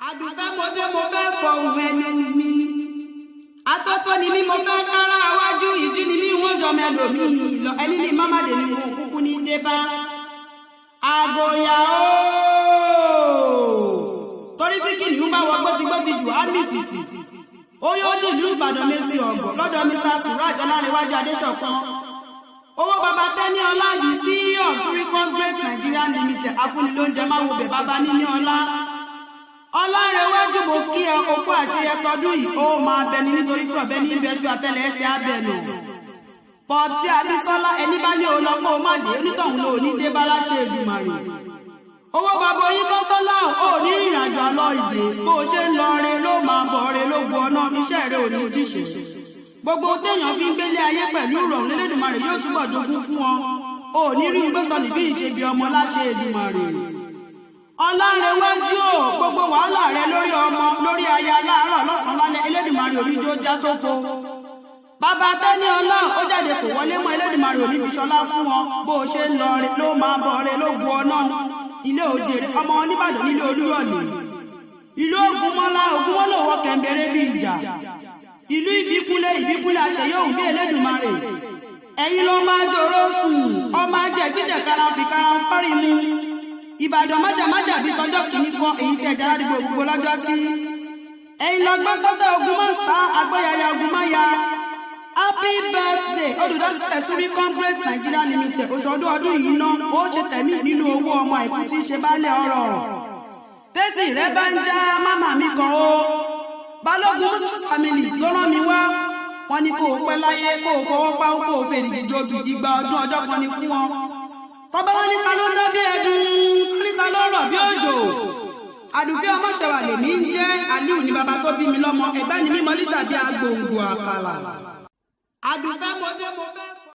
Àdùfẹ́ mo dé mo fẹ́ fọhùn ẹnu mi. Atótó ni mí mo fẹ́ kára wájú, ìdí ni mí wọ́n jọ mẹ́lòmíì lọ. Ẹni ní mámàdé ni mo kúkú ní dé bá. Àgòyà ooo. Torí tí kìnìún bá wọ gbótigbóti jù á mì tìtì. Ó yóò dìlú Ìbàdàn Mèsì ọ̀gbọ̀ lọ́dọ̀ Mr. Suraj Ọlárẹ̀wájú Adéṣọ̀kan. Owó baba Tẹ́ní Ọlá di CEO of Suricon Great Nigeria Limited afúnilóúnjẹ máa wo bẹ̀ baba níní ọlá. Ọlárẹ̀wájú mo kí ẹ okú àṣeyẹ tọdún yìí ó máa bẹni nítorí pé ọ̀bẹ ní ibẹ̀ṣu àtẹlẹ ẹsẹ̀ abẹnù. Pọ̀psí Abísọ́lá ẹni bá ní olọ́pọ̀ ó má dé onítọ̀hún ló ní dé bá láṣẹ Èdùmàrè. Owó bàbá oyin tó sọ́lá ò ní rìnrìn àjò àlọ́ ìdè bó o ṣe ń lọ re ló máa bọ̀ re lógun ọ̀nà iṣẹ́ rẹ ò ní díṣe. Gbogbo téèyàn fi ń gbélé ayé pẹ̀lú ìrọ̀rùn l'Elédùmarè yóò túbọ̀ dogun fún ọ. O ò ní rí gbèsò níbí ìṣèbí ọmọ láṣẹ Èdùmàrè. Ọlárẹ̀wájú ò gbogbo wàhálà rẹ lórí ọmọ lórí aya láàárọ̀ lọ́sàn-án lálẹ́ Elédùmarè oníjó já sófo. Bàbá Tẹ́ní Ọlá ó jáde kò wọlé mọ́ Elédùmarè òní fi ṣọlá fún wọn bó o ṣe ń lọ re ló máa bọ̀ re lógun ọ̀nà ilé òjèrè ọmọ Oníbàdàn nílé Olúyọ̀lé. Ìlú Ògúnmọ́lá wọ kẹ̀mbẹ̀rẹ̀ bí ìjà. Ìlú ìbíkúlẹ̀ àṣeyọ̀hún bí Elédùmarè. Ẹ̀yin ló máa jòrò sùn ọmọ ajẹ́gbíjẹ̀ kára fi kára ń fárí mu. Ìbàdàn májàmájà bí tọjọ́ kìíní kan èyí tẹ̀ jára dìbò gbogbo lọ́jọ́ sí. Ẹ̀yin lọ gbọ́ sọ́sẹ́ Ògúnmọ̀sá agbóyaya Ògúnmáya. Happy birthday olùdásílẹ̀ Suricon Great Nigeria Limited oṣooṣù ọdún yìí ná ó ṣe tẹ̀mí nínú owó ọmọ àìkú tí ń ṣe baálẹ̀ ọrọ̀. Tẹ́tì rẹ bá ń já mámà mi kan o. Balógun Muslim families ló rán mi wá. Wọ́n ní kó o pẹ́ láyé kó o fọwọ́ pa ó kó o fèrè ìjọbi ìgbà ọdún ọjọ́ kan ní fún wọn. Tọ́ba wọn níta ló ń dá bí ẹdun níta ló ń rọ̀ bí òjò. Àdùfẹ́ Ọmọṣẹ́wà lèmi ń jẹ́ Aliu ní baba tó bí mi lọ́mọ ẹ̀gbẹ́ ni mímọ́ lísàbí agbòǹgbò àkàlà. Àdùfẹ́ mo dé mo fẹ́.